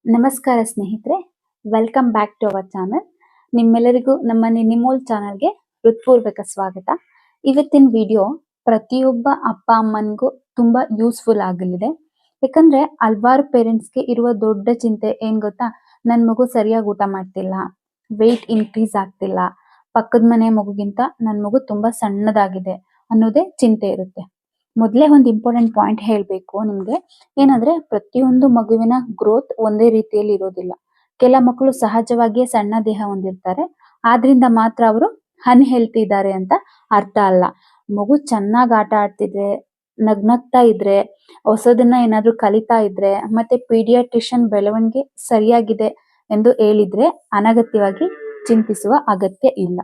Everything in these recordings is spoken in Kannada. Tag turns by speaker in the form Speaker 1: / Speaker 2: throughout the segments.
Speaker 1: ನಮಸ್ಕಾರ ಸ್ನೇಹಿತರೆ, welcome back to our channel. ನಿಮ್ಮೆಲ್ಲರಿಗೂ ನಮ್ಮ ನಿನಿಮೋಲ್ ಚಾನಲ್ಗೆ ಹೃತ್ಪೂರ್ವಕ ಸ್ವಾಗತ. ಇವತ್ತಿನ ವಿಡಿಯೋ ಪ್ರತಿಯೊಬ್ಬ ಅಪ್ಪ ಅಮ್ಮನಿಗೂ ತುಂಬಾ ಯೂಸ್ಫುಲ್ ಆಗಲಿದೆ. ಯಾಕಂದ್ರೆ ಹಲವಾರು ಪೇರೆಂಟ್ಸ್ಗೆ ಇರುವ ದೊಡ್ಡ ಚಿಂತೆ ಏನ್ ಗೊತ್ತಾ, ನನ್ನ ಮಗು ಸರಿಯಾಗಿ ಊಟ ಮಾಡ್ತಿಲ್ಲ, ವೆಯ್ಟ್ ಇನ್ಕ್ರೀಸ್ ಆಗ್ತಿಲ್ಲ, ಪಕ್ಕದ ಮನೆ ಮಗುಗಿಂತ ನನ್ನ ಮಗು ತುಂಬಾ ಸಣ್ಣದಾಗಿದೆ ಅನ್ನೋದೇ ಚಿಂತೆ ಇರುತ್ತೆ. ಮೊದಲೇ ಒಂದು ಇಂಪಾರ್ಟೆಂಟ್ ಪಾಯಿಂಟ್ ಹೇಳಬೇಕು ನಿಮ್ಗೆ. ಏನಂದ್ರೆ ಪ್ರತಿಯೊಂದು ಮಗುವಿನ ಗ್ರೋತ್ ಒಂದೇ ರೀತಿಯಲ್ಲಿ ಇರೋದಿಲ್ಲ. ಕೆಲ ಮಕ್ಕಳು ಸಹಜವಾಗಿಯೇ ಸಣ್ಣ ದೇಹ ಹೊಂದಿರ್ತಾರೆ, ಆದ್ರಿಂದ ಮಾತ್ರ ಅವರು ಅನ್ಹೆಲ್ತಿ ಇದ್ದಾರೆ ಅಂತ ಅರ್ಥ ಅಲ್ಲ. ಮಗು ಚೆನ್ನಾಗಿ ಆಟ ಆಡ್ತಿದ್ರೆ, ನಗ್ನಗ್ತಾ ಇದ್ರೆ, ಹೊಸದನ್ನ ಏನಾದ್ರೂ ಕಲಿತಾ ಇದ್ರೆ, ಮತ್ತೆ ಪೀಡಿಯಾಟ್ರಿಷಿಯನ್ ಬೆಳವಣಿಗೆ ಸರಿಯಾಗಿದೆ ಎಂದು ಹೇಳಿದ್ರೆ ಅನಗತ್ಯವಾಗಿ ಚಿಂತಿಸುವ ಅಗತ್ಯ ಇಲ್ಲ.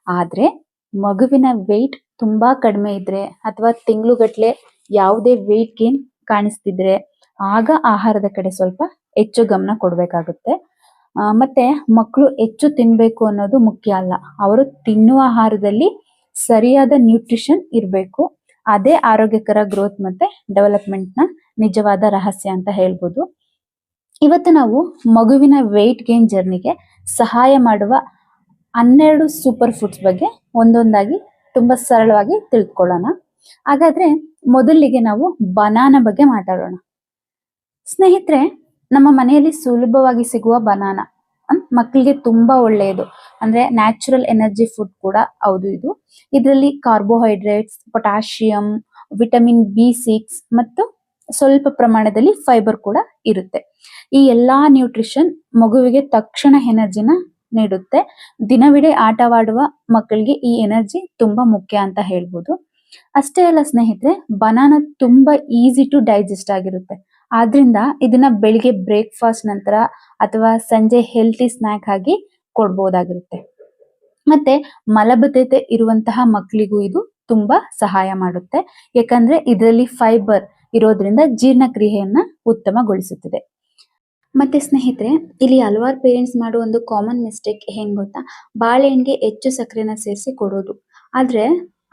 Speaker 1: ಆದ್ರೆ ಮಗುವಿನ ವೆಯ್ಟ್ ತುಂಬಾ ಕಡಿಮೆ ಇದ್ರೆ ಅಥವಾ ತಿಂಗಳುಗಟ್ಲೆ ಯಾವುದೇ ವೆಯ್ಟ್ ಗೇನ್ ಕಾಣಿಸ್ತಿದ್ರೆ ಆಗ ಆಹಾರದ ಕಡೆ ಸ್ವಲ್ಪ ಹೆಚ್ಚು ಗಮನ ಕೊಡ್ಬೇಕಾಗುತ್ತೆ. ಮತ್ತೆ ಮಕ್ಕಳು ಹೆಚ್ಚು ತಿನ್ಬೇಕು ಅನ್ನೋದು ಮುಖ್ಯ ಅಲ್ಲ, ಅವರು ತಿನ್ನುವ ಆಹಾರದಲ್ಲಿ ಸರಿಯಾದ ನ್ಯೂಟ್ರಿಷನ್ ಇರಬೇಕು. ಅದೇ ಆರೋಗ್ಯಕರ ಗ್ರೋತ್ ಮತ್ತೆ ಡೆವಲಪ್ಮೆಂಟ್ ನ ನಿಜವಾದ ರಹಸ್ಯ ಅಂತ ಹೇಳ್ಬೋದು. ಇವತ್ತು ನಾವು ಮಗುವಿನ ವೆಯ್ಟ್ ಗೇನ್ ಜರ್ನಿಗೆ ಸಹಾಯ ಮಾಡುವ 12 ಸೂಪರ್ ಫುಡ್ಸ್ ಬಗ್ಗೆ ಒಂದೊಂದಾಗಿ ತುಂಬಾ ಸರಳವಾಗಿ ತಿಳ್ಕೊಳ್ಳೋಣ. ಹಾಗಾದ್ರೆ ಮೊದಲಿಗೆ ನಾವು ಬನಾನಾ ಬಗ್ಗೆ ಮಾತಾಡೋಣ. ಸ್ನೇಹಿತರೆ, ನಮ್ಮ ಮನೆಯಲ್ಲಿ ಸುಲಭವಾಗಿ ಸಿಗುವ ಬನಾನಾ ಮಕ್ಕಳಿಗೆ ತುಂಬಾ ಒಳ್ಳೆಯದು. ಅಂದ್ರೆ ನ್ಯಾಚುರಲ್ ಎನರ್ಜಿ ಫುಡ್ ಕೂಡ ಹೌದು ಇದು. ಇದರಲ್ಲಿ ಕಾರ್ಬೋಹೈಡ್ರೇಟ್ಸ್, ಪೊಟ್ಯಾಷಿಯಂ, ವಿಟಮಿನ್ B6 ಮತ್ತು ಸ್ವಲ್ಪ ಪ್ರಮಾಣದಲ್ಲಿ ಫೈಬರ್ ಕೂಡ ಇರುತ್ತೆ. ಈ ಎಲ್ಲಾ ನ್ಯೂಟ್ರಿಷನ್ ಮಗುವಿಗೆ ತಕ್ಷಣ ಎನರ್ಜಿನ ನೀಡುತ್ತೆ. ದಿನವಿಡೀ ಆಟವಾಡುವ ಮಕ್ಕಳಿಗೆ ಈ ಎನರ್ಜಿ ತುಂಬಾ ಮುಖ್ಯ ಅಂತ ಹೇಳ್ಬೋದು. ಅಷ್ಟೇ ಅಲ್ಲ ಸ್ನೇಹಿತರೆ, ಬನಾನಾ ತುಂಬಾ ಈಸಿ ಟು ಡೈಜೆಸ್ಟ್ ಆಗಿರುತ್ತೆ. ಆದ್ರಿಂದ ಇದನ್ನ ಬೆಳಿಗ್ಗೆ ಬ್ರೇಕ್ಫಾಸ್ಟ್ ನಂತರ ಅಥವಾ ಸಂಜೆ ಹೆಲ್ತಿ ಸ್ನಾಕ್ ಆಗಿ ಕೊಡ್ಬೋದಾಗಿರುತ್ತೆ. ಮತ್ತೆ ಮಲಬದ್ಧತೆ ಇರುವಂತಹ ಮಕ್ಕಳಿಗೂ ಇದು ತುಂಬಾ ಸಹಾಯ ಮಾಡುತ್ತೆ. ಯಾಕಂದ್ರೆ ಇದರಲ್ಲಿ ಫೈಬರ್ ಇರೋದ್ರಿಂದ ಜೀರ್ಣಕ್ರಿಯೆಯನ್ನ ಉತ್ತಮಗೊಳಿಸುತ್ತದೆ. ಮತ್ತೆ ಸ್ನೇಹಿತರೆ, ಇಲ್ಲಿ ಹಲವಾರು ಪೇರೆಂಟ್ಸ್ ಮಾಡೋ ಒಂದು ಕಾಮನ್ ಮಿಸ್ಟೇಕ್ ಏನ್ ಗೊತ್ತಾ, ಬಾಳೆಹಣ್ಣಿಗೆ ಹೆಚ್ಚು ಸಕ್ಕರೆನ ಸೇರಿಸಿ ಕೊಡೋದು. ಆದ್ರೆ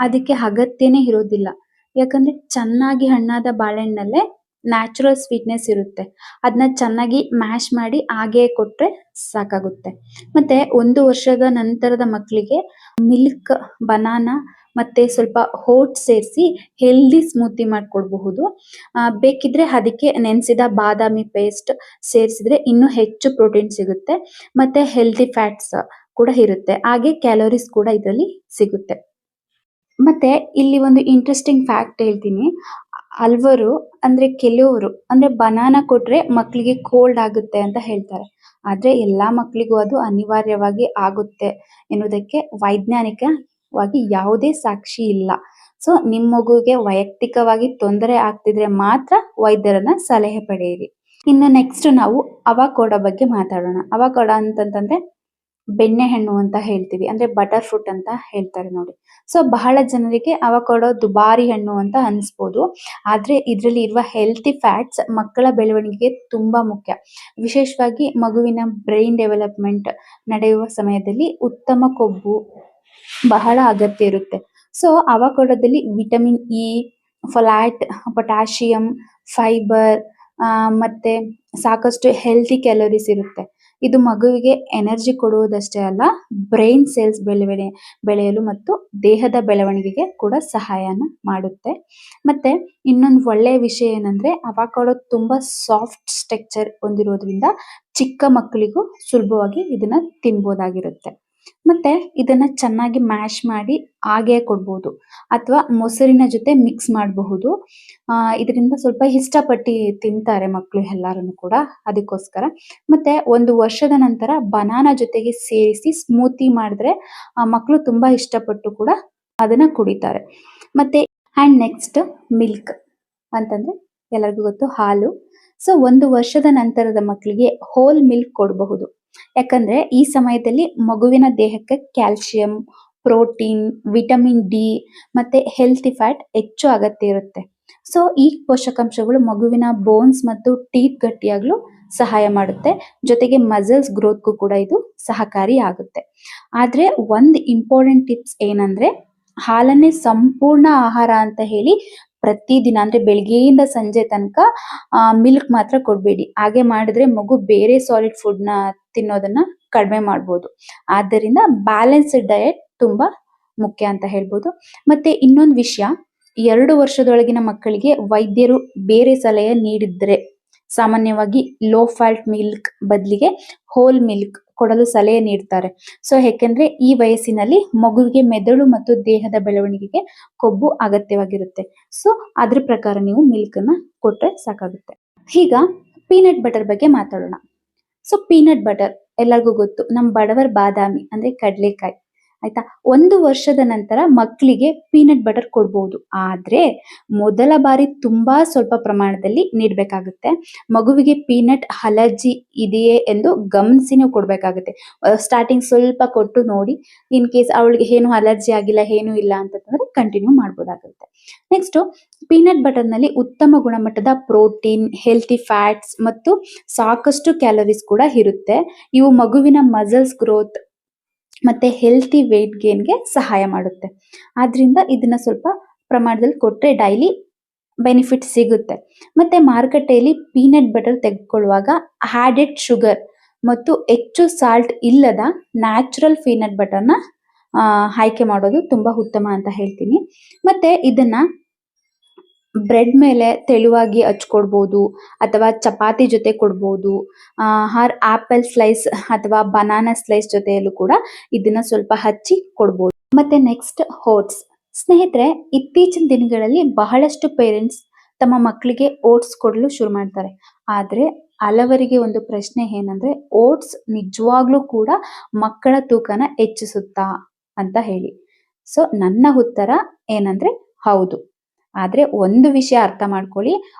Speaker 1: ಅದಕ್ಕೆ ಅಗತ್ಯನೇ ಇರೋದಿಲ್ಲ. ಯಾಕಂದ್ರೆ ಚೆನ್ನಾಗಿ ಹಣ್ಣಾದ ಬಾಳೆಹಣ್ಣಲ್ಲೇ ನ್ಯಾಚುರಲ್ ಸ್ವೀಟ್ನೆಸ್ ಇರುತ್ತೆ. ಅದನ್ನ ಚೆನ್ನಾಗಿ ಮ್ಯಾಶ್ ಮಾಡಿ ಹಾಗೆ ಕೊಟ್ರೆ ಸಾಕಾಗುತ್ತೆ. ಮತ್ತೆ 1 ವರ್ಷದ ನಂತರದ ಮಕ್ಕಳಿಗೆ ಮಿಲ್ಕ್, ಬನಾನಾ ಮತ್ತೆ ಸ್ವಲ್ಪ ಓಟ್ಸ್ ಸೇರಿಸಿ ಹೆಲ್ದಿ ಸ್ಮೂತಿ ಮಾಡ್ಕೊಡ್ಬಹುದು. ಬೇಕಿದ್ರೆ ಅದಕ್ಕೆ ನೆನೆಸಿದ ಬಾದಾಮಿ ಪೇಸ್ಟ್ ಸೇರಿಸಿದ್ರೆ ಇನ್ನೂ ಹೆಚ್ಚು ಪ್ರೋಟೀನ್ ಸಿಗುತ್ತೆ. ಮತ್ತೆ ಹೆಲ್ದಿ ಫ್ಯಾಟ್ಸ್ ಕೂಡ ಇರುತ್ತೆ, ಹಾಗೆ ಕ್ಯಾಲೋರೀಸ್ ಕೂಡ ಇದರಲ್ಲಿ ಸಿಗುತ್ತೆ. ಮತ್ತೆ ಇಲ್ಲಿ ಒಂದು ಇಂಟ್ರೆಸ್ಟಿಂಗ್ ಫ್ಯಾಕ್ಟ್ ಹೇಳ್ತೀನಿ. ಹಲ್ವರು ಅಂದ್ರೆ ಕೆಲವರು ಅಂದ್ರೆ ಬನಾನಾ ಕೊಟ್ರೆ ಮಕ್ಕಳಿಗೆ ಕೋಲ್ಡ್ ಆಗುತ್ತೆ ಅಂತ ಹೇಳ್ತಾರೆ. ಆದ್ರೆ ಎಲ್ಲಾ ಮಕ್ಕಳಿಗೂ ಅದು ಅನಿವಾರ್ಯವಾಗಿ ಆಗುತ್ತೆ ಎನ್ನುವುದಕ್ಕೆ ವೈಜ್ಞಾನಿಕವಾಗಿ ಯಾವುದೇ ಸಾಕ್ಷಿ ಇಲ್ಲ. ಸೊ ನಿಮ್ ಮಗುಗೆ ವೈಯಕ್ತಿಕವಾಗಿ ತೊಂದರೆ ಆಗ್ತಿದ್ರೆ ಮಾತ್ರ ವೈದ್ಯರನ್ನ ಸಲಹೆ ಪಡೆಯಿರಿ. ಇನ್ನು ನೆಕ್ಸ್ಟ್ ನಾವು ಅವಕಾಡೋ ಬಗ್ಗೆ ಮಾತಾಡೋಣ. ಅವಕಾಡೋ ಅಂತಂದ್ರೆ ಬೆಣ್ಣೆಹಣ್ಣು ಅಂತ ಹೇಳ್ತೀವಿ, ಅಂದ್ರೆ ಬಟರ್ ಫ್ರೂಟ್ ಅಂತ ಹೇಳ್ತಾರೆ ನೋಡಿ. ಸೊ ಬಹಳ ಜನರಿಗೆ ಅವಕಾಡೋ ದುಬಾರಿ ಹಣ್ಣು ಅಂತ ಅನ್ಸ್ಬೋದು. ಆದ್ರೆ ಇದ್ರಲ್ಲಿ ಇರುವ ಹೆಲ್ತಿ ಫ್ಯಾಟ್ಸ್ ಮಕ್ಕಳ ಬೆಳವಣಿಗೆಗೆ ತುಂಬಾ ಮುಖ್ಯ. ವಿಶೇಷವಾಗಿ ಮಗುವಿನ ಬ್ರೈನ್ ಡೆವಲಪ್ಮೆಂಟ್ ನಡೆಯುವ ಸಮಯದಲ್ಲಿ ಉತ್ತಮ ಕೊಬ್ಬು ಬಹಳ ಅಗತ್ಯ ಇರುತ್ತೆ. ಸೊ ಅವಕಾಡೋದಲ್ಲಿ vitamin E, folate, potassium, fibre ಮತ್ತೆ ಸಾಕಷ್ಟು ಹೆಲ್ತಿ ಕ್ಯಾಲೋರೀಸ್ ಇರುತ್ತೆ. ಇದು ಮಗುವಿಗೆ ಎನರ್ಜಿ ಕೊಡುವುದಷ್ಟೇ ಅಲ್ಲ, ಬ್ರೈನ್ ಸೆಲ್ಸ್ ಬೆಳೆಯಲು ಮತ್ತು ದೇಹದ ಬೆಳವಣಿಗೆಗೆ ಕೂಡ ಸಹಾಯನ ಮಾಡುತ್ತೆ. ಮತ್ತೆ ಇನ್ನೊಂದು ಒಳ್ಳೆಯ ವಿಷಯ ಏನಂದ್ರೆ, ಅವಕಾಡೋ ತುಂಬಾ ಸಾಫ್ಟ್ ಸ್ಟ್ರಕ್ಚರ್ ಹೊಂದಿರೋದ್ರಿಂದ ಚಿಕ್ಕ ಮಕ್ಕಳಿಗೂ ಸುಲಭವಾಗಿ ಇದನ್ನ ತಿನ್ಬೋದಾಗಿರುತ್ತೆ. ಮತ್ತೆ ಇದನ್ನ ಚೆನ್ನಾಗಿ ಮ್ಯಾಶ್ ಮಾಡಿ ಹಾಗೆ ಕೊಡ್ಬೋದು ಅಥವಾ ಮೊಸರಿನ ಜೊತೆ ಮಿಕ್ಸ್ ಮಾಡಬಹುದು. ಇದರಿಂದ ಸ್ವಲ್ಪ ಇಷ್ಟಪಟ್ಟು ತಿಂತಾರೆ ಮಕ್ಕಳು ಎಲ್ಲಾರನ್ನು ಕೂಡ, ಅದಕ್ಕೋಸ್ಕರ. ಮತ್ತೆ 1 ವರ್ಷದ ನಂತರ ಬನಾನಾ ಜೊತೆಗೆ ಸೇರಿಸಿ ಸ್ಮೂತಿ ಮಾಡಿದ್ರೆ ಮಕ್ಕಳು ತುಂಬಾ ಇಷ್ಟಪಟ್ಟು ಕೂಡ ಅದನ್ನ ಕುಡಿತಾರೆ. ಮತ್ತೆ ಅಂಡ್ ನೆಕ್ಸ್ಟ್ ಮಿಲ್ಕ್ ಅಂತಂದ್ರೆ ಎಲ್ಲರಿಗೂ ಗೊತ್ತು, ಹಾಲು. ಸೊ 1 ವರ್ಷದ ನಂತರದ ಮಕ್ಕಳಿಗೆ ಹೋಲ್ ಮಿಲ್ಕ್ ಕೊಡಬಹುದು. ಯಾಕಂದ್ರೆ ಈ ಸಮಯದಲ್ಲಿ ಮಗುವಿನ ದೇಹಕ್ಕೆ ಕ್ಯಾಲ್ಸಿಯಂ, ಪ್ರೋಟೀನ್, ವಿಟಮಿನ್ ಡಿ ಮತ್ತೆ ಹೆಲ್ತಿ ಫ್ಯಾಟ್ ಹೆಚ್ಚು ಅಗತ್ಯ ಇರುತ್ತೆ. ಸೊ ಈ ಪೋಷಕಾಂಶಗಳು ಮಗುವಿನ ಬೋನ್ಸ್ ಮತ್ತು ಟೀತ್ ಗಟ್ಟಿಯಾಗಲು ಸಹಾಯ ಮಾಡುತ್ತೆ. ಜೊತೆಗೆ ಮಸಲ್ಸ್ ಗ್ರೋತ್ಗೂ ಕೂಡ ಇದು ಸಹಕಾರಿ ಆಗುತ್ತೆ. ಆದ್ರೆ ಒಂದು ಇಂಪಾರ್ಟೆಂಟ್ ಟಿಪ್ಸ್ ಏನಂದ್ರೆ, ಹಾಲನ್ನೇ ಸಂಪೂರ್ಣ ಆಹಾರ ಅಂತ ಹೇಳಿ ಪ್ರತಿದಿನ ಅಂದ್ರೆ ಬೆಳಿಗ್ಗೆಯಿಂದ ಸಂಜೆ ತನಕ ಮಿಲ್ಕ್ ಮಾತ್ರ ಕೊಡ್ಬೇಡಿ. ಹಾಗೆ ಮಾಡಿದ್ರೆ ಮಗು ಬೇರೆ ಸಾಲಿಡ್ ಫುಡ್ ನ ತಿನ್ನೋದನ್ನ ಕಡಿಮೆ ಮಾಡ್ಬೋದು. ಆದ್ದರಿಂದ ಬ್ಯಾಲೆನ್ಸ್ಡ್ ಡಯಟ್ ತುಂಬಾ ಮುಖ್ಯ ಅಂತ ಹೇಳ್ಬೋದು. ಮತ್ತೆ ಇನ್ನೊಂದು ವಿಷಯ, 2 ವರ್ಷದೊಳಗಿನ ಮಕ್ಕಳಿಗೆ ವೈದ್ಯರು ಬೇರೆ ಸಲಹೆ ನೀಡಿದ್ರೆ ಸಾಮಾನ್ಯವಾಗಿ ಲೋ ಫ್ಯಾಟ್ ಮಿಲ್ಕ್ ಬದಲಿಗೆ ಹೋಲ್ ಮಿಲ್ಕ್ ಕೊಡಲು ಸಲಹೆ ನೀಡ್ತಾರೆ. ಸೊ ಯಾಕೆಂದ್ರೆ ಈ ವಯಸ್ಸಿನಲ್ಲಿ ಮಗುವಿಗೆ ಮೆದುಳು ಮತ್ತು ದೇಹದ ಬೆಳವಣಿಗೆಗೆ ಕೊಬ್ಬು ಅಗತ್ಯವಾಗಿರುತ್ತೆ. ಸೊ ಅದ್ರ ಪ್ರಕಾರ ನೀವು ಮಿಲ್ಕ್ ಅನ್ನ ಕೊಟ್ರೆ ಸಾಕಾಗುತ್ತೆ. ಈಗ ಪೀನಟ್ ಬಟರ್ ಬಗ್ಗೆ ಮಾತಾಡೋಣ. ಸೊ ಪೀನಟ್ ಬಟರ್ ಎಲ್ಲರಿಗೂ ಗೊತ್ತು, ನಮ್ಮ ಬಡವರ ಬಾದಾಮಿ ಅಂದ್ರೆ ಕಡಲೆಕಾಯಿ, ಆಯ್ತಾ. 1 ವರ್ಷದ ನಂತರ ಮಕ್ಕಳಿಗೆ ಪೀನಟ್ ಬಟರ್ ಕೊಡ್ಬೋದು, ಆದ್ರೆ ಮೊದಲ ಬಾರಿ ತುಂಬಾ ಸ್ವಲ್ಪ ಪ್ರಮಾಣದಲ್ಲಿ ನೀಡಬೇಕಾಗುತ್ತೆ. ಮಗುವಿಗೆ ಪೀನಟ್ ಅಲರ್ಜಿ ಇದೆಯೇ ಎಂದು ಗಮನಿಸಿ ನೀವು ಕೊಡ್ಬೇಕಾಗುತ್ತೆ. ಸ್ಟಾರ್ಟಿಂಗ್ ಸ್ವಲ್ಪ ಕೊಟ್ಟು ನೋಡಿ, ಇನ್ ಕೇಸ್ ಅವಳಿಗೆ ಏನು ಅಲರ್ಜಿ ಆಗಿಲ್ಲ, ಏನು ಇಲ್ಲ ಅಂತಂದ್ರೆ ಕಂಟಿನ್ಯೂ ಮಾಡ್ಬೋದಾಗುತ್ತೆ. ನೆಕ್ಸ್ಟ್, ಪೀನಟ್ ಬಟರ್ ನಲ್ಲಿ ಉತ್ತಮ ಗುಣಮಟ್ಟದ ಪ್ರೋಟೀನ್, ಹೆಲ್ತಿ ಫ್ಯಾಟ್ಸ್ ಮತ್ತು ಸಾಕಷ್ಟು ಕ್ಯಾಲೋರೀಸ್ ಕೂಡ ಇರುತ್ತೆ. ಇವು ಮಗುವಿನ ಮಸಲ್ಸ್ ಗ್ರೋತ್ ಮತ್ತೆ ಹೆಲ್ತಿ ವೇಟ್ ಗೇನ್ಗೆ ಸಹಾಯ ಮಾಡುತ್ತೆ. ಆದ್ರಿಂದ ಇದನ್ನ ಸ್ವಲ್ಪ ಪ್ರಮಾಣದಲ್ಲಿ ಕೊಟ್ರೆ ಡೈಲಿ ಬೆನಿಫಿಟ್ ಸಿಗುತ್ತೆ. ಮತ್ತೆ ಮಾರುಕಟ್ಟೆಯಲ್ಲಿ ಪೀನಟ್ ಬಟರ್ ತೆಗೆದುಕೊಳ್ಳುವಾಗ ಆಡೆಡ್ ಶುಗರ್ ಮತ್ತು ಹೆಚ್ಚು ಸಾಲ್ಟ್ ಇಲ್ಲದ ನ್ಯಾಚುರಲ್ ಪೀನಟ್ ಬಟರ್ನ ಆಯ್ಕೆ ಮಾಡೋದು ತುಂಬಾ ಉತ್ತಮ ಅಂತ ಹೇಳ್ತೀನಿ. ಮತ್ತೆ ಇದನ್ನ ಬ್ರೆಡ್ ಮೇಲೆ ತೆಳುವಾಗಿ ಹಚ್ಕೊಡ್ಬೋದು ಅಥವಾ ಚಪಾತಿ ಜೊತೆ ಕೊಡ್ಬೋದು. ಆರ್ ಆಪಲ್ ಸ್ಲೈಸ್ ಅಥವಾ ಬನಾನಾ ಸ್ಲೈಸ್ ಜೊತೆಯಲ್ಲೂ ಕೂಡ ಇದನ್ನ ಸ್ವಲ್ಪ ಹಚ್ಚಿ ಕೊಡ್ಬೋದು. ಮತ್ತೆ ನೆಕ್ಸ್ಟ್, ಓಟ್ಸ್. ಸ್ನೇಹಿತರೆ, ಇತ್ತೀಚಿನ ದಿನಗಳಲ್ಲಿ ಬಹಳಷ್ಟು ಪೇರೆಂಟ್ಸ್ ತಮ್ಮ ಮಕ್ಕಳಿಗೆ ಓಟ್ಸ್ ಕೊಡಲು ಶುರು ಮಾಡ್ತಾರೆ. ಆದ್ರೆ ಹಲವರಿಗೆ ಒಂದು ಪ್ರಶ್ನೆ ಏನಂದ್ರೆ, ಓಟ್ಸ್ ನಿಜವಾಗ್ಲೂ ಕೂಡ ಮಕ್ಕಳ ತೂಕನ ಹೆಚ್ಚಿಸುತ್ತಾ ಅಂತ ಹೇಳಿ. ಸೊ ನನ್ನ ಉತ್ತರ ಏನಂದ್ರೆ ಹೌದು. ಆದ್ರೆ ಒಂದು ವಿಷಯ ಅರ್ಥ ಮಾಡ್ಕೊಳ್ಳಿ,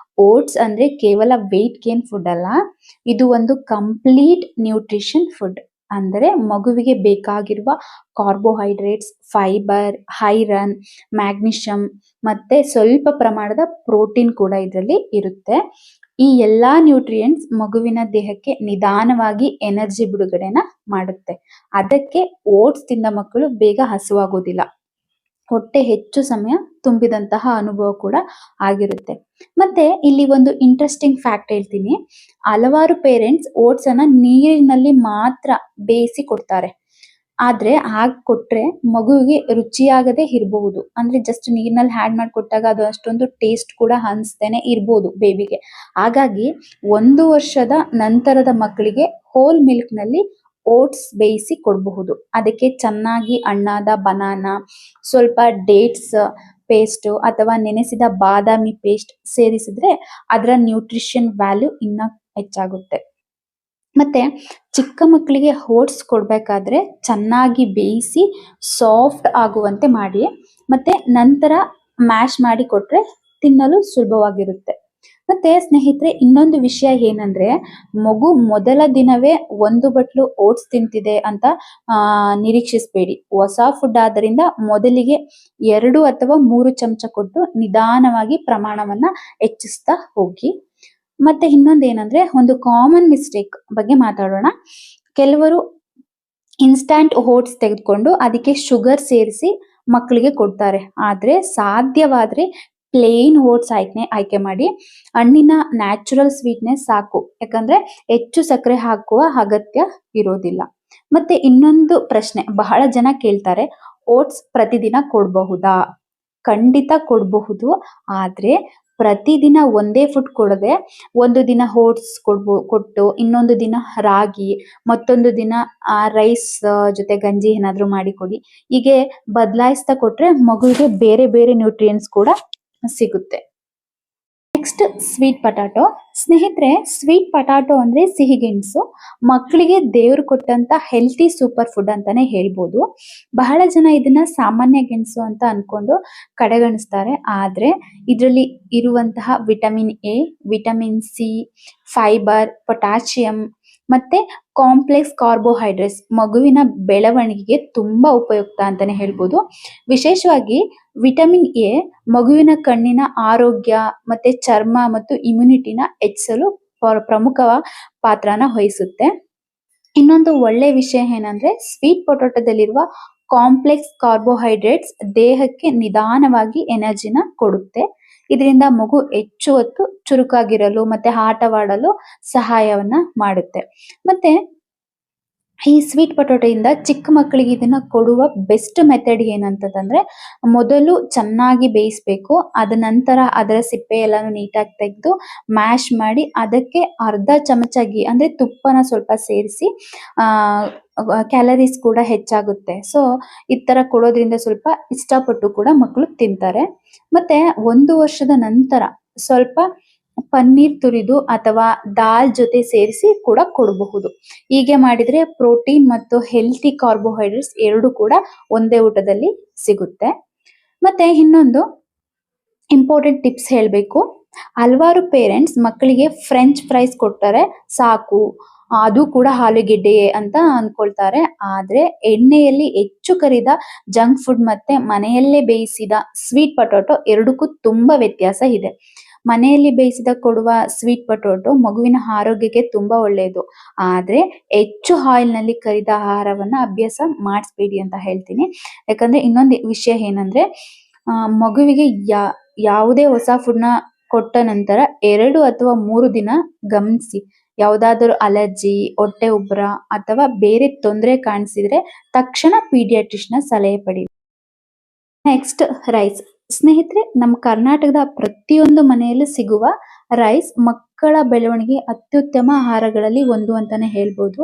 Speaker 1: ಓಟ್ಸ್ ಅಂದ್ರೆ ಕೇವಲ ವೆಯ್ಟ್ ಗೇನ್ ಫುಡ್ ಅಲ್ಲ, ಇದು ಒಂದು ಕಂಪ್ಲೀಟ್ ನ್ಯೂಟ್ರಿಷನ್ ಫುಡ್. ಅಂದರೆ ಮಗುವಿಗೆ ಬೇಕಾಗಿರುವ ಕಾರ್ಬೋಹೈಡ್ರೇಟ್ಸ್, ಫೈಬರ್, ಐರನ್, ಮ್ಯಾಗ್ನೀಷಿಯಂ ಮತ್ತೆ ಸ್ವಲ್ಪ ಪ್ರಮಾಣದ ಪ್ರೋಟೀನ್ ಕೂಡ ಇದರಲ್ಲಿ ಇರುತ್ತೆ. ಈ ಎಲ್ಲಾ ನ್ಯೂಟ್ರಿಯೆಂಟ್ಸ್ ಮಗುವಿನ ದೇಹಕ್ಕೆ ನಿಧಾನವಾಗಿ ಎನರ್ಜಿ ಬಿಡುಗಡೆನ ಮಾಡುತ್ತೆ. ಅದಕ್ಕೆ ಓಟ್ಸ್ ತಿಂದ ಮಕ್ಕಳು ಬೇಗ ಹಸುವಾಗೋದಿಲ್ಲ, ಹೊಟ್ಟೆ ಹೆಚ್ಚು ಸಮಯ ತುಂಬಿದಂತಹ ಅನುಭವ ಕೂಡ ಆಗಿರುತ್ತೆ. ಮತ್ತೆ ಇಲ್ಲಿ ಒಂದು ಇಂಟ್ರೆಸ್ಟಿಂಗ್ ಫ್ಯಾಕ್ಟ್ ಹೇಳ್ತೀನಿ. ಹಲವಾರು ಪೇರೆಂಟ್ಸ್ ಓಟ್ಸ್ ಅನ್ನ ನೀರಿನಲ್ಲಿ ಮಾತ್ರ ಬೇಯಿಸಿ ಕೊಡ್ತಾರೆ. ಆದ್ರೆ ಹಾಗೆ ಕೊಟ್ರೆ ಮಗುವಿಗೆ ರುಚಿಯಾಗದೆ ಇರಬಹುದು. ಅಂದ್ರೆ ಜಸ್ಟ್ ನೀರಿನಲ್ಲಿ ಆಡ್ ಮಾಡಿ ಕೊಟ್ಟಾಗ ಅದು ಅಷ್ಟೊಂದು ಟೇಸ್ಟ್ ಕೂಡ ಅನ್ಸ್ದೇನೆ ಇರ್ಬೋದು ಬೇಬಿಗೆ. ಹಾಗಾಗಿ 1 ವರ್ಷದ ನಂತರದ ಮಕ್ಕಳಿಗೆ ಹೋಲ್ ಮಿಲ್ಕ್ ನಲ್ಲಿ ಓಟ್ಸ್ ಬೇಯಿಸಿ ಕೊಡಬಹುದು. ಅದಕ್ಕೆ ಚೆನ್ನಾಗಿ ಹಣ್ಣಾದ ಬನಾನಾ, ಸ್ವಲ್ಪ ಡೇಟ್ಸ್ ಪೇಸ್ಟ್ ಅಥವಾ ನೆನೆಸಿದ ಬಾದಾಮಿ ಪೇಸ್ಟ್ ಸೇರಿಸಿದ್ರೆ ಅದರ ನ್ಯೂಟ್ರಿಷನ್ ವ್ಯಾಲ್ಯೂ ಇನ್ನ ಹೆಚ್ಚಾಗುತ್ತೆ. ಮತ್ತೆ ಚಿಕ್ಕ ಮಕ್ಕಳಿಗೆ ಓಟ್ಸ್ ಕೊಡ್ಬೇಕಾದ್ರೆ ಚೆನ್ನಾಗಿ ಬೇಯಿಸಿ ಸಾಫ್ಟ್ ಆಗುವಂತೆ ಮಾಡಿ ಮತ್ತೆ ನಂತರ ಮ್ಯಾಶ್ ಮಾಡಿ ಕೊಟ್ರೆ ತಿನ್ನಲು ಸುಲಭವಾಗಿರುತ್ತೆ. ಮತ್ತೆ ಸ್ನೇಹಿತರೆ, ಇನ್ನೊಂದು ವಿಷಯ ಏನಂದ್ರೆ, ಮಗು ಮೊದಲ ದಿನವೇ 1 ಬಟ್ಲು ಓಟ್ಸ್ ತಿಂತಿದೆ ಅಂತ ನಿರೀಕ್ಷಿಸಬೇಡಿ. ಹೊಸ ಫುಡ್ ಆದ್ದರಿಂದ ಮೊದಲಿಗೆ 2 ಅಥವಾ 3 ಚಮಚ ಕೊಟ್ಟು ನಿಧಾನವಾಗಿ ಪ್ರಮಾಣವನ್ನ ಹೆಚ್ಚಿಸ್ತಾ ಹೋಗಿ. ಮತ್ತೆ ಇನ್ನೊಂದೇನಂದ್ರೆ, ಒಂದು ಕಾಮನ್ ಮಿಸ್ಟೇಕ್ ಬಗ್ಗೆ ಮಾತಾಡೋಣ. ಕೆಲವರು ಇನ್ಸ್ಟಂಟ್ ಓಟ್ಸ್ ತೆಗೆದುಕೊಂಡು ಅದಕ್ಕೆ ಶುಗರ್ ಸೇರಿಸಿ ಮಕ್ಕಳಿಗೆ ಕೊಡ್ತಾರೆ. ಆದ್ರೆ ಸಾಧ್ಯವಾದ್ರೆ ಪ್ಲೇನ್ ಓಟ್ಸ್ ಆಯ್ಕೆ ಮಾಡಿ. ಹಣ್ಣಿನ ನ್ಯಾಚುರಲ್ ಸ್ವೀಟ್ನೆಸ್ ಸಾಕು, ಯಾಕಂದ್ರೆ ಹೆಚ್ಚು ಸಕ್ಕರೆ ಹಾಕುವ ಅಗತ್ಯ ಇರೋದಿಲ್ಲ. ಮತ್ತೆ ಇನ್ನೊಂದು ಪ್ರಶ್ನೆ ಬಹಳ ಜನ ಕೇಳ್ತಾರೆ, ಓಟ್ಸ್ ಪ್ರತಿದಿನ ಕೊಡಬಹುದಾ? ಖಂಡಿತ ಕೊಡಬಹುದು. ಆದ್ರೆ ಪ್ರತಿದಿನ ಒಂದೇ ಫುಡ್ ಕೊಡದೆ ಒಂದು ದಿನ ಓಟ್ಸ್ ಕೊಟ್ಟು ಇನ್ನೊಂದು ದಿನ ರಾಗಿ, ಮತ್ತೊಂದು ದಿನ ರೈಸ್ ಜೊತೆ ಗಂಜಿ ಏನಾದ್ರೂ ಮಾಡಿ ಕೊಡಿ. ಹೀಗೆ ಬದಲಾಯಿಸ್ತಾ ಕೊಟ್ರೆ ಮಗುವಿಗೆ ಬೇರೆ ಬೇರೆ ನ್ಯೂಟ್ರಿಯೆಂಟ್ಸ್ ಕೂಡ ಸಿಗುತ್ತೆ. Next, sweet potato. ಸ್ನೇಹಿತರೆ, ಸ್ವೀಟ್ ಪಟಾಟೋ ಅಂದ್ರೆ ಸಿಹಿ ಗೆಣಸು. ಮಕ್ಕಳಿಗೆ ದೇವ್ರು ಕೊಟ್ಟಂತ ಹೆಲ್ತಿ ಸೂಪರ್ ಫುಡ್ ಅಂತಾನೆ ಹೇಳ್ಬೋದು. ಬಹಳ ಜನ ಇದನ್ನ ಸಾಮಾನ್ಯ ಗೆಣಸು ಅಂತ ಅನ್ಕೊಂಡು ಕಡೆಗಣಿಸ್ತಾರೆ. ಆದ್ರೆ ಇದರಲ್ಲಿ ಇರುವಂತಹ vitamin A, vitamin C, fibre, potassium ಮತ್ತೆ ಕಾಂಪ್ಲೆಕ್ಸ್ ಕಾರ್ಬೋಹೈಡ್ರೇಟ್ಸ್ ಮಗುವಿನ ಬೆಳವಣಿಗೆಗೆ ತುಂಬಾ ಉಪಯುಕ್ತ ಅಂತಾನೆ ಹೇಳ್ಬೋದು. ವಿಶೇಷವಾಗಿ ವಿಟಮಿನ್ ಎ ಮಗುವಿನ ಕಣ್ಣಿನ ಆರೋಗ್ಯ ಮತ್ತೆ ಚರ್ಮ ಮತ್ತು ಇಮ್ಯುನಿಟಿನ ಹೆಚ್ಚಿಸಲು ಪ್ರಮುಖ ಪಾತ್ರನ ವಹಿಸುತ್ತೆ. ಇನ್ನೊಂದು ಒಳ್ಳೆ ವಿಷಯ ಏನಂದ್ರೆ, ಸ್ವೀಟ್ ಪೊಟಾಟೋದಲ್ಲಿರುವ ಕಾಂಪ್ಲೆಕ್ಸ್ ಕಾರ್ಬೋಹೈಡ್ರೇಟ್ಸ್ ದೇಹಕ್ಕೆ ನಿಧಾನವಾಗಿ ಎನರ್ಜಿನ ಕೊಡುತ್ತೆ. ಇದರಿಂದ ಮಗು ಹೆಚ್ಚು ಹೊತ್ತು ಚುರುಕಾಗಿರಲು ಮತ್ತೆ ಆಟವಾಡಲು ಸಹಾಯವನ್ನ ಮಾಡುತ್ತೆ. ಮತ್ತೆ ಈ ಸ್ವೀಟ್ ಪೊಟೊಟೊಯಿಂದ ಚಿಕ್ಕ ಮಕ್ಕಳಿಗೆ ಇದನ್ನ ಕೊಡುವ ಬೆಸ್ಟ್ ಮೆಥಡ್ ಏನಂತಂದ್ರೆ, ಮೊದಲು ಚೆನ್ನಾಗಿ ಬೇಯಿಸ್ಬೇಕು. ಅದ ನಂತರ ಅದರ ಸಿಪ್ಪೆ ಎಲ್ಲಾನು ನೀಟಾಗಿ ತೆಗೆದು ಮ್ಯಾಶ್ ಮಾಡಿ ಅದಕ್ಕೆ ಅರ್ಧ ಚಮಚ ಘೀ ಅಂದ್ರೆ ತುಪ್ಪನ ಸ್ವಲ್ಪ ಸೇರಿಸಿ ಕ್ಯಾಲರೀಸ್ ಕೂಡ ಹೆಚ್ಚಾಗುತ್ತೆ. ಸೊ ಈ ತರ ಕೊಡೋದ್ರಿಂದ ಸ್ವಲ್ಪ ಇಷ್ಟಪಟ್ಟು ಕೂಡ ಮಕ್ಕಳು ತಿಂತಾರೆ. ಮತ್ತೆ 1 ವರ್ಷದ ನಂತರ ಸ್ವಲ್ಪ ಪನ್ನೀರ್ ತುರಿದು ಅಥವಾ ದಾಲ್ ಜೊತೆ ಸೇರಿಸಿ ಕೂಡ ಕೊಡಬಹುದು. ಹೀಗೆ ಮಾಡಿದ್ರೆ ಪ್ರೋಟೀನ್ ಮತ್ತು ಹೆಲ್ತಿ ಕಾರ್ಬೋಹೈಡ್ರೇಟ್ಸ್ ಎರಡು ಕೂಡ ಒಂದೇ ಊಟದಲ್ಲಿ ಸಿಗುತ್ತೆ. ಮತ್ತೆ ಇನ್ನೊಂದು ಇಂಪಾರ್ಟೆಂಟ್ ಟಿಪ್ಸ್ ಹೇಳಬೇಕು. ಹಲವಾರು ಪೇರೆಂಟ್ಸ್ ಮಕ್ಕಳಿಗೆ ಫ್ರೆಂಚ್ ಫ್ರೈಸ್ ಕೊಡ್ತಾರೆ ಸಾಕು, ಅದು ಕೂಡ ಆಲೂಗೆಡ್ಡೆ ಅಂತ ಅನ್ಕೊಳ್ತಾರೆ. ಆದ್ರೆ ಎಣ್ಣೆಯಲ್ಲಿ ಹೆಚ್ಚು ಕರಿದ ಜಂಕ್ ಫುಡ್ ಮತ್ತೆ ಮನೆಯಲ್ಲೇ ಬೇಯಿಸಿದ ಸ್ವೀಟ್ ಪೊಟೊಟೊ ಎರಡಕ್ಕೂ ತುಂಬಾ ವ್ಯತ್ಯಾಸ ಇದೆ. ಮನೆಯಲ್ಲಿ ಬೇಯಿಸಿದ ಕೊಡುವ ಸ್ವೀಟ್ ಪೊಟೊಟೊ ಮಗುವಿನ ಆರೋಗ್ಯಕ್ಕೆ ತುಂಬಾ ಒಳ್ಳೆಯದು. ಆದ್ರೆ ಹೆಚ್ಚು ಆಯಿಲ್ ನಲ್ಲಿ ಕರಿದ ಆಹಾರವನ್ನ ಅಭ್ಯಾಸ ಮಾಡಿಸ್ಬೇಡಿ ಅಂತ ಹೇಳ್ತೀನಿ. ಯಾಕಂದ್ರೆ ಇನ್ನೊಂದು ವಿಷಯ ಏನಂದ್ರೆ, ಮಗುವಿಗೆ ಯಾವುದೇ ಹೊಸ ಫುಡ್ ನ ಕೊಟ್ಟ ನಂತರ 2 ಅಥವಾ 3 ದಿನ ಗಮನಿಸಿ. ಯಾವುದಾದರೂ ಅಲರ್ಜಿ, ಹೊಟ್ಟೆ ಉಬ್ಬರ ಅಥವಾ ಬೇರೆ ತೊಂದರೆ ಕಾಣಿಸಿದ್ರೆ ತಕ್ಷಣ ಪೀಡಿಯಾಟ್ರಿಷಿಯನ್ ಸಲಹೆ ಪಡಿ. Next rice. ಸ್ನೇಹಿತರೆ, ನಮ್ಮ ಕರ್ನಾಟಕದ ಪ್ರತಿಯೊಂದು ಮನೆಯಲ್ಲೂ ಸಿಗುವ ರೈಸ್ ಮಕ್ಕಳ ಬೆಳವಣಿಗೆ ಅತ್ಯುತ್ತಮ ಆಹಾರಗಳಲ್ಲಿ ಒಂದು ಅಂತಾನೆ ಹೇಳ್ಬೋದು.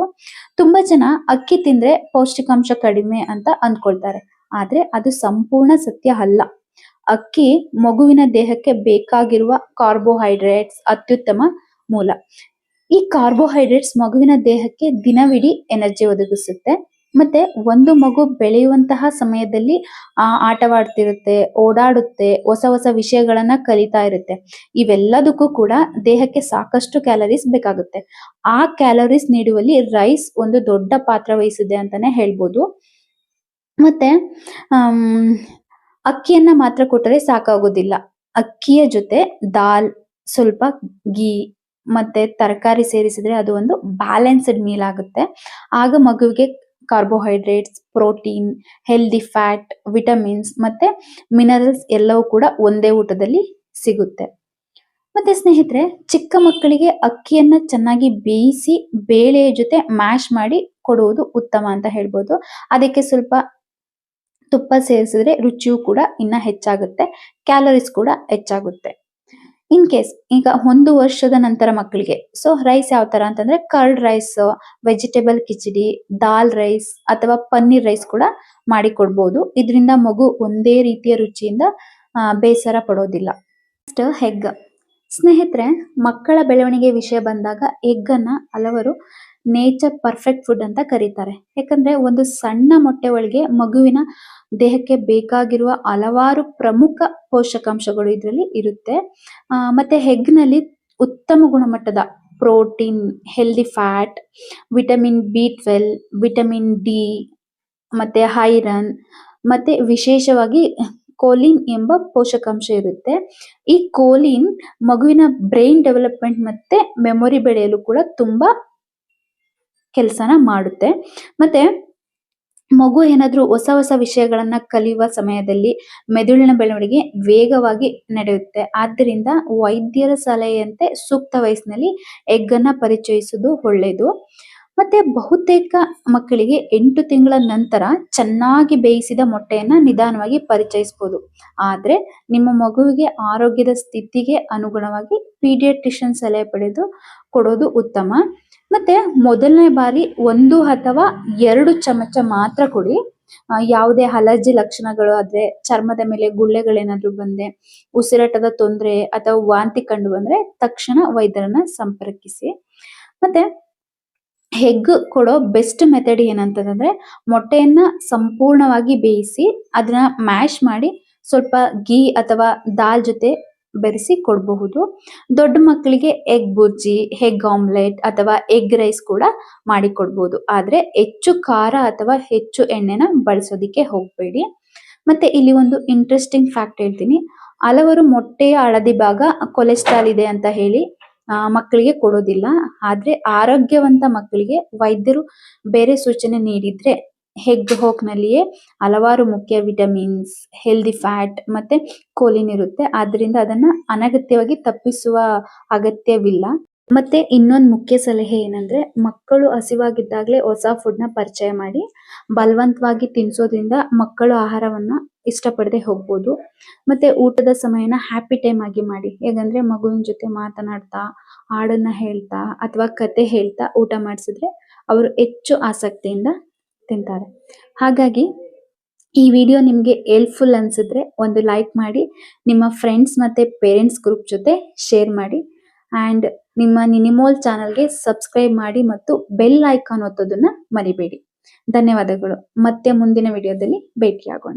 Speaker 1: ತುಂಬಾ ಜನ ಅಕ್ಕಿ ತಿಂದ್ರೆ ಪೌಷ್ಟಿಕಾಂಶ ಕಡಿಮೆ ಅಂತ ಅಂದ್ಕೊಳ್ತಾರೆ. ಆದ್ರೆ ಅದು ಸಂಪೂರ್ಣ ಸತ್ಯ ಅಲ್ಲ. ಅಕ್ಕಿ ಮಗುವಿನ ದೇಹಕ್ಕೆ ಬೇಕಾಗಿರುವ ಕಾರ್ಬೋಹೈಡ್ರೇಟ್ಸ್ ಅತ್ಯುತ್ತಮ ಮೂಲ. ಈ ಕಾರ್ಬೋಹೈಡ್ರೇಟ್ಸ್ ಮಗುವಿನ ದೇಹಕ್ಕೆ ದಿನವಿಡೀ ಎನರ್ಜಿ ಒದಗಿಸುತ್ತೆ. ಮತ್ತೆ ಒಂದು ಮಗು ಬೆಳೆಯುವಂತಹ ಸಮಯದಲ್ಲಿ ಆಟವಾಡ್ತಿರುತ್ತೆ, ಓಡಾಡುತ್ತೆ, ಹೊಸ ಹೊಸ ವಿಷಯಗಳನ್ನ ಕಲಿತಾ ಇರುತ್ತೆ. ಇವೆಲ್ಲದಕ್ಕೂ ಕೂಡ ದೇಹಕ್ಕೆ ಸಾಕಷ್ಟು ಕ್ಯಾಲರೀಸ್ ಬೇಕಾಗುತ್ತೆ. ಆ ಕ್ಯಾಲರೀಸ್ ನೀಡುವಲ್ಲಿ ರೈಸ್ ಒಂದು ದೊಡ್ಡ ಪಾತ್ರ ವಹಿಸಿದೆ ಅಂತಾನೆ ಹೇಳ್ಬೋದು. ಮತ್ತೆ ಅಕ್ಕಿಯನ್ನ ಮಾತ್ರ ಕೊಟ್ಟರೆ ಸಾಕಾಗೋದಿಲ್ಲ. ಅಕ್ಕಿಯ ಜೊತೆ ದಾಲ್, ಸ್ವಲ್ಪ ಘೀ ಮತ್ತೆ ತರಕಾರಿ ಸೇರಿಸಿದ್ರೆ ಅದು ಒಂದು ಬ್ಯಾಲೆನ್ಸ್ಡ್ ಮೀಲ್ ಆಗುತ್ತೆ. ಆಗ ಮಗುವಿಗೆ carbohydrates, protein, healthy fat, vitamins ಮತ್ತೆ ಮಿನರಲ್ಸ್ ಎಲ್ಲವೂ ಕೂಡ ಒಂದೇ ಊಟದಲ್ಲಿ ಸಿಗುತ್ತೆ. ಮತ್ತೆ ಸ್ನೇಹಿತರೆ, ಚಿಕ್ಕ ಮಕ್ಕಳಿಗೆ ಅಕ್ಕಿಯನ್ನ ಚೆನ್ನಾಗಿ ಬೇಯಿಸಿ ಬೇಳೆಯ ಜೊತೆ ಮ್ಯಾಶ್ ಮಾಡಿ ಕೊಡುವುದು ಉತ್ತಮ ಅಂತ ಹೇಳ್ಬೋದು. ಅದಕ್ಕೆ ಸ್ವಲ್ಪ ತುಪ್ಪ ಸೇರಿಸಿದ್ರೆ ರುಚಿಯೂ ಕೂಡ ಇನ್ನ ಹೆಚ್ಚಾಗುತ್ತೆ, ಕ್ಯಾಲರೀಸ್ ಕೂಡ ಹೆಚ್ಚಾಗುತ್ತೆ. ಇನ್ ಕೇಸ್ ಈಗ 1 ವರ್ಷದ ನಂತರ ಮಕ್ಕಳಿಗೆ ರೈಸ್ ಯಾವ ತರ ಅಂತಂದ್ರೆ, ಕರ್ಡ್ ರೈಸ್, ವೆಜಿಟೇಬಲ್ ಕಿಚಡಿ, ದಾಲ್ ರೈಸ್ ಅಥವಾ ಪನ್ನೀರ್ ರೈಸ್ ಕೂಡ ಮಾಡಿ ಕೊಡ್ಬೋದು. ಇದರಿಂದ ಮಗು ಒಂದೇ ರೀತಿಯ ರುಚಿಯಿಂದ ಬೇಸರ ಪಡೋದಿಲ್ಲ. Next egg. ಸ್ನೇಹಿತರೆ, ಮಕ್ಕಳ ಬೆಳವಣಿಗೆ ವಿಷಯ ಬಂದಾಗ ಎಗ್ ಅನ್ನ ಹಲವರು ನೇಚರ್ ಪರ್ಫೆಕ್ಟ್ ಫುಡ್ ಅಂತ ಕರೀತಾರೆ. ಯಾಕಂದ್ರೆ ಒಂದು ಸಣ್ಣ ಮೊಟ್ಟೆ ಒಳಗೆ ಮಗುವಿನ ದೇಹಕ್ಕೆ ಬೇಕಾಗಿರುವ ಹಲವಾರು ಪ್ರಮುಖ ಪೋಷಕಾಂಶಗಳು ಇದರಲ್ಲಿ ಇರುತ್ತೆ. ಮತ್ತೆ ಎಗ್ ನಲ್ಲಿ ಉತ್ತಮ ಗುಣಮಟ್ಟದ protein, healthy fat, vitamin B12, vitamin D ಮತ್ತೆ ಐರನ್ ಮತ್ತೆ ವಿಶೇಷವಾಗಿ ಕೋಲಿನ್ ಎಂಬ ಪೋಷಕಾಂಶ ಇರುತ್ತೆ. ಈ ಕೋಲಿನ್ ಮಗುವಿನ ಬ್ರೈನ್ ಡೆವಲಪ್ಮೆಂಟ್ ಮತ್ತೆ ಮೆಮೊರಿ ಬೆಳೆಯಲು ಕೂಡ ತುಂಬಾ ಕೆಲಸನ ಮಾಡುತ್ತೆ. ಮತ್ತೆ ಮಗು ಏನಾದ್ರೂ ಹೊಸ ಹೊಸ ವಿಷಯಗಳನ್ನ ಕಲಿಯುವ ಸಮಯದಲ್ಲಿ ಮೆದುಳಿನ ಬೆಳವಣಿಗೆ ವೇಗವಾಗಿ ನಡೆಯುತ್ತೆ. ಆದ್ದರಿಂದ ವೈದ್ಯರ ಸಲಹೆಯಂತೆ ಸೂಕ್ತ ವಯಸ್ಸಿನಲ್ಲಿ ಎಗ್ ಅನ್ನ ಪರಿಚಯಿಸುವುದು ಒಳ್ಳೆಯದು. ಮತ್ತೆ ಬಹುತೇಕ ಮಕ್ಕಳಿಗೆ 8 ತಿಂಗಳ ನಂತರ ಚೆನ್ನಾಗಿ ಬೇಯಿಸಿದ ಮೊಟ್ಟೆಯನ್ನ ನಿಧಾನವಾಗಿ ಪರಿಚಯಿಸಬಹುದು. ಆದ್ರೆ ನಿಮ್ಮ ಮಗುವಿಗೆ ಆರೋಗ್ಯದ ಸ್ಥಿತಿಗೆ ಅನುಗುಣವಾಗಿ ಪೀಡಿಯಾಟ್ರಿಷಿಯನ್ ಸಲಹೆ ಪಡೆದು ಕೊಡೋದು ಉತ್ತಮ. ಮತ್ತೆ ಮೊದಲನೇ ಬಾರಿ 1 ಅಥವಾ 2 ಚಮಚ ಮಾತ್ರ ಕೊಡಿ. ಯಾವುದೇ ಅಲರ್ಜಿ ಲಕ್ಷಣಗಳು ಆದ್ರೆ, ಚರ್ಮದ ಮೇಲೆ ಗುಳ್ಳೆಗಳೇನಾದ್ರೂ ಬಂದ್ರೆ, ಉಸಿರಾಟದ ತೊಂದರೆ ಅಥವಾ ವಾಂತಿ ಕಂಡು ಬಂದ್ರೆ ತಕ್ಷಣ ವೈದ್ಯರನ್ನ ಸಂಪರ್ಕಿಸಿ. ಮತ್ತೆ ಎಗ್ ಕೊಡೋ ಬೆಸ್ಟ್ ಮೆಥಡ್ ಏನಂತಂದ್ರೆ, ಮೊಟ್ಟೆಯನ್ನ ಸಂಪೂರ್ಣವಾಗಿ ಬೇಯಿಸಿ ಅದನ್ನ ಮ್ಯಾಶ್ ಮಾಡಿ ಸ್ವಲ್ಪ ಘೀ ಅಥವಾ ದಾಲ್ ಜೊತೆ ಬೆರೆಸಿ ಕೊಡಬಹುದು. ದೊಡ್ಡ ಮಕ್ಕಳಿಗೆ ಎಗ್ ಬುರ್ಜಿ, ಎಗ್ ಆಮ್ಲೆಟ್ ಅಥವಾ ಎಗ್ ರೈಸ್ ಕೂಡ ಮಾಡಿ ಕೊಡಬಹುದು. ಆದ್ರೆ ಹೆಚ್ಚು ಖಾರ ಅಥವಾ ಹೆಚ್ಚು ಎಣ್ಣೆನ ಬಳಸೋದಿಕ್ಕೆ ಹೋಗಬೇಡಿ. ಮತ್ತೆ ಇಲ್ಲಿ ಒಂದು ಇಂಟ್ರೆಸ್ಟಿಂಗ್ ಫ್ಯಾಕ್ಟ್ ಹೇಳ್ತೀನಿ. ಹಲವರು ಮೊಟ್ಟೆಯ ಹಳದಿ ಭಾಗ ಕೊಲೆಸ್ಟ್ರಾಲ್ ಇದೆ ಅಂತ ಹೇಳಿ ಮಕ್ಕಳಿಗೆ ಕೊಡೋದಿಲ್ಲ. ಆದ್ರೆ ಆರೋಗ್ಯವಂತ ಮಕ್ಕಳಿಗೆ ವೈದ್ಯರು ಬೇರೆ ಸೂಚನೆ ನೀಡಿದ್ರೆ ಎಗ್ ಹೋಕ್ ನಲ್ಲಿಯೇ ಹಲವಾರು ಮುಖ್ಯ ವಿಟಮಿನ್ಸ್, ಹೆಲ್ದಿ ಫ್ಯಾಟ್ ಮತ್ತೆ ಕೋಲಿನ್ ಇರುತ್ತೆ. ಆದ್ರಿಂದ ಅದನ್ನ ಅನಗತ್ಯವಾಗಿ ತಪ್ಪಿಸುವ ಅಗತ್ಯವಿಲ್ಲ. ಮತ್ತೆ ಇನ್ನೊಂದು ಮುಖ್ಯ ಸಲಹೆ ಏನಂದ್ರೆ ಮಕ್ಕಳು ಹಸಿವಾಗಿದ್ದಾಗಲೇ ಹೊಸ ಫುಡ್ ನ ಪರಿಚಯ ಮಾಡಿ ಬಲವಂತವಾಗಿ ತಿನ್ಸೋದ್ರಿಂದ ಮಕ್ಕಳು ಆಹಾರವನ್ನ ಇಷ್ಟಪಡದೆ ಹೋಗ್ಬೋದು. ಮತ್ತೆ ಊಟದ ಸಮಯನ ಹ್ಯಾಪಿ ಟೈಮ್ ಆಗಿ ಮಾಡಿ. ಹೇಗಂದ್ರೆ ಮಗುವಿನ ಜೊತೆ ಮಾತನಾಡ್ತಾ, ಹಾಡನ್ನ ಹೇಳ್ತಾ ಅಥವಾ ಕತೆ ಹೇಳ್ತಾ ಊಟ ಮಾಡಿಸಿದ್ರೆ ಅವರು ಹೆಚ್ಚು ಆಸಕ್ತಿಯಿಂದ ತಿಂತಾರೆ. ಹಾಗಾಗಿ ಈ ವಿಡಿಯೋ ನಿಮ್ಗೆ ಹೆಲ್ಪ್ಫುಲ್ ಅನ್ಸಿದ್ರೆ ಒಂದು ಲೈಕ್ ಮಾಡಿ, ನಿಮ್ಮ ಫ್ರೆಂಡ್ಸ್ ಮತ್ತೆ ಪೇರೆಂಟ್ಸ್ ಗ್ರೂಪ್ ಜೊತೆ ಶೇರ್ ಮಾಡಿ ಅಂಡ್ ನಿಮ್ಮ ನಿನಿಮೋಲ್ ಚಾನಲ್ಗೆ ಸಬ್ಸ್ಕ್ರೈಬ್ ಮಾಡಿ ಮತ್ತು ಬೆಲ್ ಐಕಾನ್ ಒತ್ತೋದನ್ನ ಮರಿಬೇಡಿ. ಧನ್ಯವಾದಗಳು. ಮತ್ತೆ ಮುಂದಿನ ವಿಡಿಯೋದಲ್ಲಿ ಭೇಟಿಯಾಗೋಣ.